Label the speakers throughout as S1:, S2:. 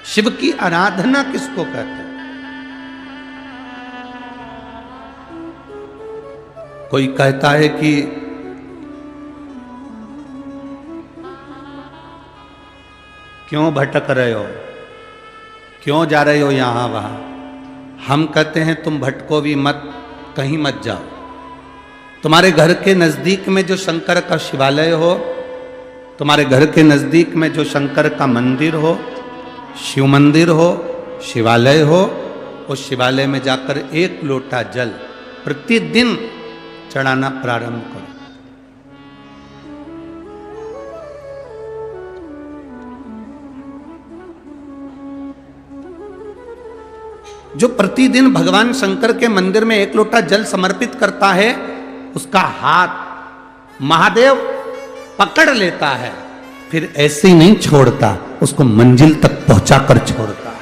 S1: शिव की आराधना किसको कहते हैं? कोई कहता है कि क्यों भटक रहे हो, क्यों जा रहे हो यहां वहां। हम कहते हैं तुम भटको भी मत, कहीं मत जाओ। तुम्हारे घर के नजदीक में जो शंकर का शिवालय हो, तुम्हारे घर के नजदीक में जो शंकर का मंदिर हो, शिव मंदिर हो, शिवालय हो, उस शिवालय में जाकर एक लोटा जल प्रतिदिन चढ़ाना प्रारंभ करो। जो प्रतिदिन भगवान शंकर के मंदिर में एक लोटा जल समर्पित करता है, उसका हाथ महादेव पकड़ लेता है, फिर ऐसे ही नहीं छोड़ता, उसको मंजिल तक पहुंचाकर छोड़ता है।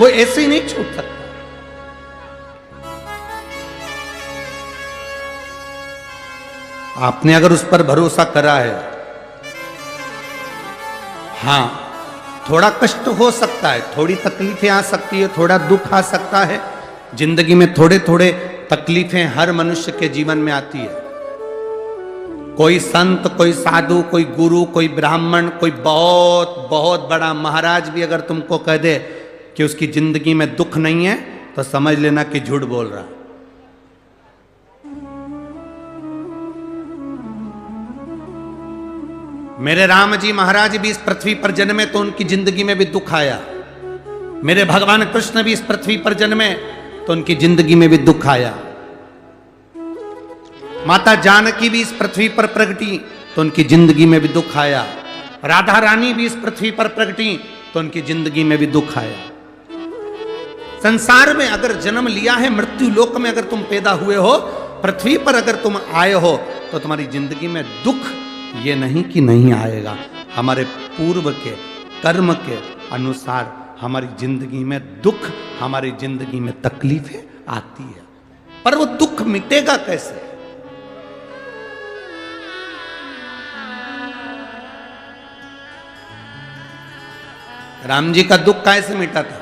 S1: वो ऐसे ही नहीं छूट सकता। आपने अगर उस पर भरोसा करा है, हां थोड़ा कष्ट हो सकता है, थोड़ी तकलीफें आ सकती है, थोड़ा दुख आ सकता है, जिंदगी में थोड़े थोड़े तकलीफें हर मनुष्य के जीवन में आती है। कोई संत, कोई साधु, कोई गुरु, कोई ब्राह्मण, कोई बहुत बहुत बड़ा महाराज भी अगर तुमको कह दे कि उसकी जिंदगी में दुख नहीं है, तो समझ लेना कि झूठ बोल रहा। मेरे राम जी महाराज भी इस पृथ्वी पर जन्मे तो उनकी जिंदगी में भी दुख आया। मेरे भगवान कृष्ण भी इस पृथ्वी पर जन्मे तो उनकी जिंदगी में भी दुख आया। माता जानकी भी इस पृथ्वी पर प्रगटी तो उनकी जिंदगी में भी दुख आया। राधा रानी भी इस पृथ्वी पर प्रगटी तो उनकी जिंदगी में भी दुख आया। संसार में अगर जन्म लिया है, मृत्यु लोक में अगर तुम पैदा हुए हो, पृथ्वी पर अगर तुम आए हो, तो तुम्हारी जिंदगी में दुख ये नहीं कि नहीं आएगा। हमारे पूर्व के कर्म के अनुसार हमारी जिंदगी में दुख, हमारी जिंदगी में तकलीफें आती है, पर वो दुख मिटेगा कैसे? राम जी का दुख कैसे मिटा था?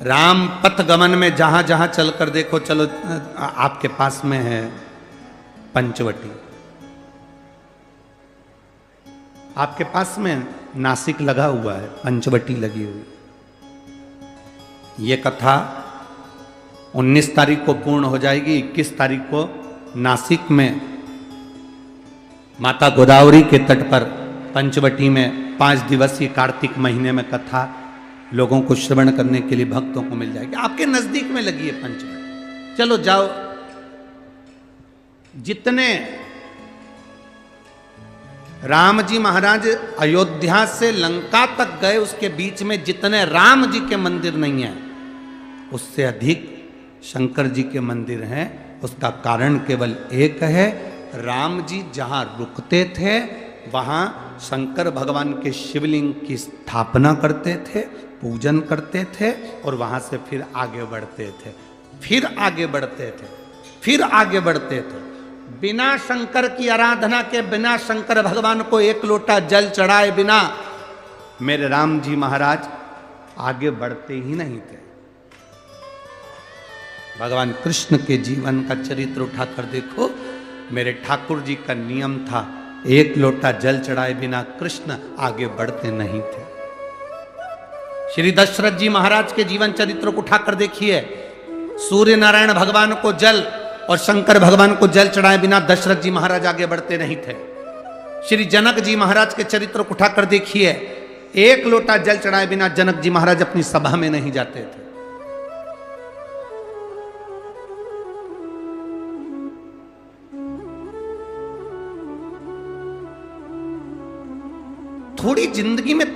S1: राम पथ गमन में जहां जहां चलकर देखो, चलो आपके पास में है पंचवटी, आपके पास में नासिक लगा हुआ है, पंचवटी लगी हुई। ये कथा 19 तारीख को पूर्ण हो जाएगी। 21 तारीख को नासिक में माता गोदावरी के तट पर पंचवटी में 5 दिवसीय कार्तिक महीने में कथा लोगों को श्रवण करने के लिए भक्तों को मिल जाएगी। आपके नजदीक में लगी है पंचवटी, चलो जाओ। जितने राम जी महाराज अयोध्या से लंका तक गए, उसके बीच में जितने राम जी के मंदिर नहीं है, उससे अधिक शंकर जी के मंदिर हैं। उसका कारण केवल एक है, राम जी जहां रुकते थे वहां शंकर भगवान के शिवलिंग की स्थापना करते थे, पूजन करते थे, और वहां से फिर आगे बढ़ते थे, फिर आगे बढ़ते थे, फिर आगे बढ़ते थे। बिना शंकर की आराधना के, बिना शंकर भगवान को एक लोटा जल चढ़ाए बिना मेरे राम जी महाराज आगे बढ़ते ही नहीं थे। भगवान कृष्ण के जीवन का चरित्र उठाकर देखो। मेरे ठाकुर जी का नियम था, एक लोटा जल चढ़ाए बिना कृष्ण आगे बढ़ते नहीं थे। श्री दशरथ जी महाराज के जीवन चरित्र को उठाकर देखिए। सूर्य नारायण भगवान को जल और शंकर भगवान को जल चढ़ाए बिना दशरथ जी महाराज आगे बढ़ते नहीं थे। श्री जनक जी महाराज के चरित्र को उठाकर देखिए। एक लोटा जल चढ़ाए बिना जनक जी महाराज अपनी सभा में नहीं जाते थे। थोड़ी जिंदगी में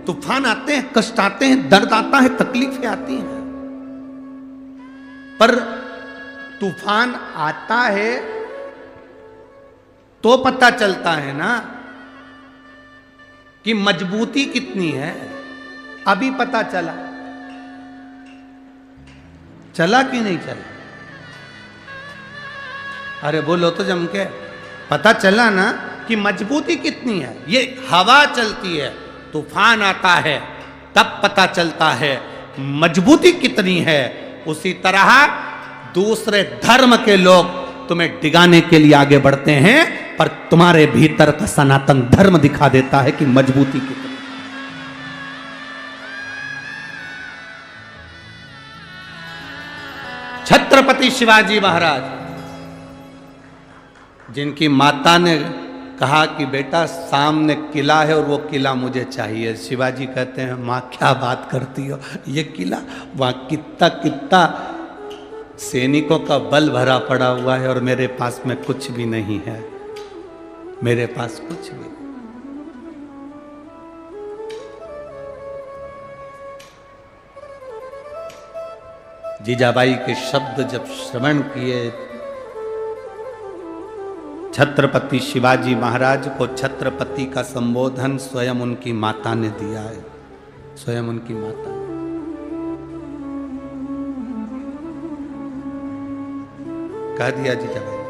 S1: तूफान आते हैं, कष्ट आते हैं, दर्द आता है, तकलीफें आती हैं, पर तूफान आता है तो पता चलता है ना कि मजबूती कितनी है। अभी पता चला, चला कि नहीं चला? अरे बोलो तो जम के। पता चला ना कि मजबूती कितनी है। ये हवा चलती है, तूफान आता है, तब पता चलता है मजबूती कितनी है। उसी तरह दूसरे धर्म के लोग तुम्हें डिगाने के लिए आगे बढ़ते हैं, पर तुम्हारे भीतर का सनातन धर्म दिखा देता है कि मजबूती कितनी। छत्रपति शिवाजी महाराज, जिनकी माता ने कहा कि बेटा सामने किला है और वो किला मुझे चाहिए। शिवाजी कहते हैं माँ क्या बात करती हो, ये किला वहाँ कितना कितना सैनिकों का बल भरा पड़ा हुआ है और मेरे पास में कुछ भी नहीं है, मेरे पास कुछ भी नहीं। जीजाबाई के शब्द जब श्रवण किए, छत्रपति शिवाजी महाराज को छत्रपति का संबोधन स्वयं उनकी माता ने दिया है, स्वयं उनकी माता ने। कह दिया जीजाबाई,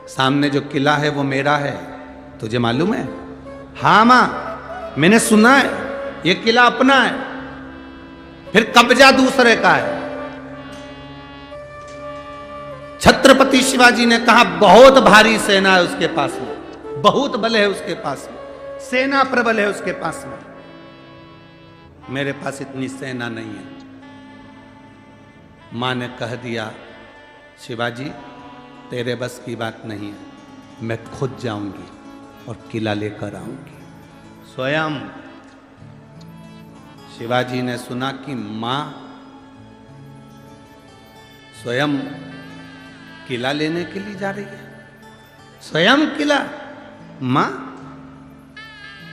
S1: सामने जो किला है वो मेरा है, तुझे मालूम है? हाँ मां, मैंने सुना है ये किला अपना है, फिर कब्जा दूसरे का है। छत्रपति शिवाजी ने कहा बहुत भारी सेना है उसके पास में, बहुत बल है उसके पास में, सेना प्रबल है उसके पास में, मेरे पास इतनी सेना नहीं है। मां ने कह दिया शिवाजी तेरे बस की बात नहीं है, मैं खुद जाऊंगी और किला लेकर आऊंगी। स्वयं शिवाजी ने सुना कि मां स्वयं किला लेने के लिए जा रही है, स्वयं किला। मां